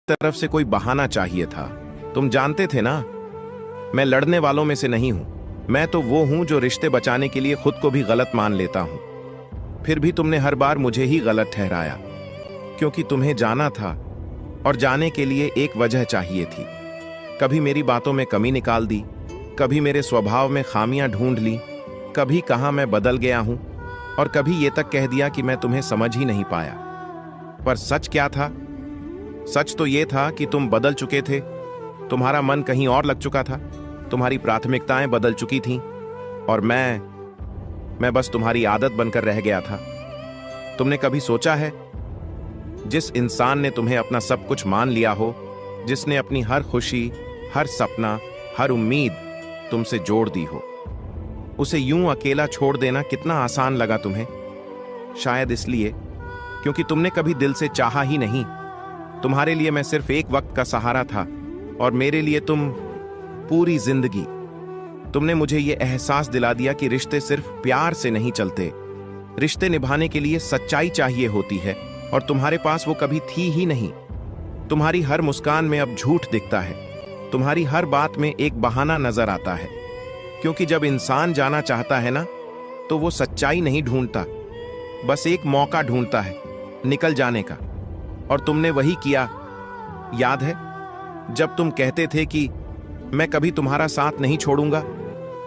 तरफ से कोई बहाना चाहिए था। तुम जानते थे ना, मैं लड़ने वालों में से नहीं हूं। मैं तो वो हूं जो रिश्ते बचाने के लिए खुद को भी गलत मान लेता हूं। फिर भी तुमने हर बार मुझे ही गलत ठहराया, क्योंकि तुम्हें जाना था और जाने के लिए एक वजह चाहिए थी। कभी मेरी बातों में कमी निकाल दी, कभी मेरे स्वभाव में खामियां ढूंढ ली, कभी कहा मैं बदल गया हूं, और कभी ये तक कह दिया कि मैं तुम्हें समझ ही नहीं पाया। पर सच क्या था? सच तो ये था कि तुम बदल चुके थे। तुम्हारा मन कहीं और लग चुका था, तुम्हारी प्राथमिकताएं बदल चुकी थीं, और मैं बस तुम्हारी आदत बनकर रह गया था। तुमने कभी सोचा है, जिस इंसान ने तुम्हें अपना सब कुछ मान लिया हो, जिसने अपनी हर खुशी, हर सपना, हर उम्मीद तुमसे जोड़ दी हो, उसे यूं अकेला छोड़ देना कितना आसान लगा तुम्हें? शायद इसलिए क्योंकि तुमने कभी दिल से चाहा ही नहीं। तुम्हारे लिए मैं सिर्फ एक वक्त का सहारा था, और मेरे लिए तुम पूरी जिंदगी। तुमने मुझे यह एहसास दिला दिया कि रिश्ते सिर्फ प्यार से नहीं चलते। रिश्ते निभाने के लिए सच्चाई चाहिए होती है, और तुम्हारे पास वो कभी थी ही नहीं। तुम्हारी हर मुस्कान में अब झूठ दिखता है, तुम्हारी हर बात में एक बहाना नजर आता है। क्योंकि जब इंसान जाना चाहता है ना, तो वो सच्चाई नहीं ढूंढता, बस एक मौका ढूंढता है निकल जाने का। और तुमने वही किया। याद है जब तुम कहते थे कि मैं कभी तुम्हारा साथ नहीं छोड़ूंगा?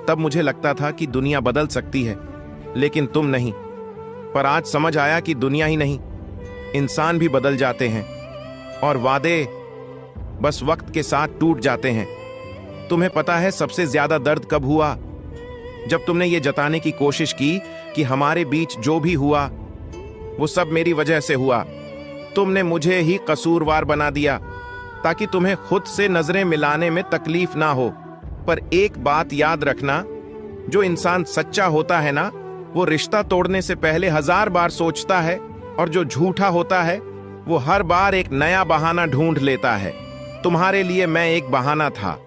तब मुझे लगता था कि दुनिया बदल सकती है, लेकिन तुम नहीं। पर आज समझ आया कि दुनिया ही नहीं, इंसान भी बदल जाते हैं, और वादे बस वक्त के साथ टूट जाते हैं। तुम्हें पता है सबसे ज्यादा दर्द कब हुआ? जब तुमने ये जताने की कोशिश की कि हमारे बीच जो भी हुआ वो सब मेरी वजह से हुआ। तुमने मुझे ही कसूरवार बना दिया ताकि तुम्हें खुद से नजरें मिलाने में तकलीफ ना हो। पर एक बात याद रखना, जो इंसान सच्चा होता है ना, वो रिश्ता तोड़ने से पहले 1000 बार सोचता है, और जो झूठा होता है वो हर बार एक नया बहाना ढूंढ लेता है। तुम्हारे लिए मैं एक बहाना था,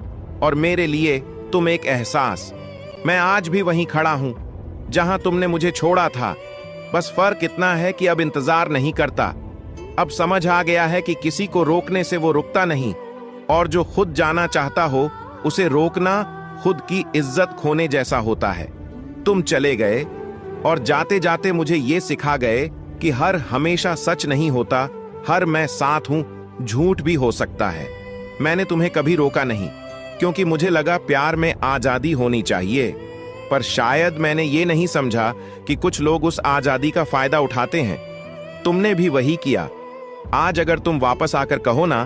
और मेरे लिए तुम एक एहसास। मैं आज भी वहीं खड़ा हूं जहां तुमने मुझे छोड़ा था। बस फर्क इतना है कि अब इंतजार नहीं करता। अब समझ आ गया है कि किसी को रोकने से वो रुकता नहीं, और जो खुद जाना चाहता हो उसे रोकना खुद की इज्जत खोने जैसा होता है। तुम चले गए, और जाते जाते मुझे ये सिखा गए कि हर हमेशा सच नहीं होता, हर मैं साथ हूं झूठ भी हो सकता है। मैंने तुम्हें कभी रोका नहीं, क्योंकि मुझे लगा प्यार में आजादी होनी चाहिए। पर शायद मैंने ये नहीं समझा कि कुछ लोग उस आजादी का फायदा उठाते हैं। तुमने भी वही किया। आज अगर तुम वापस आकर कहो ना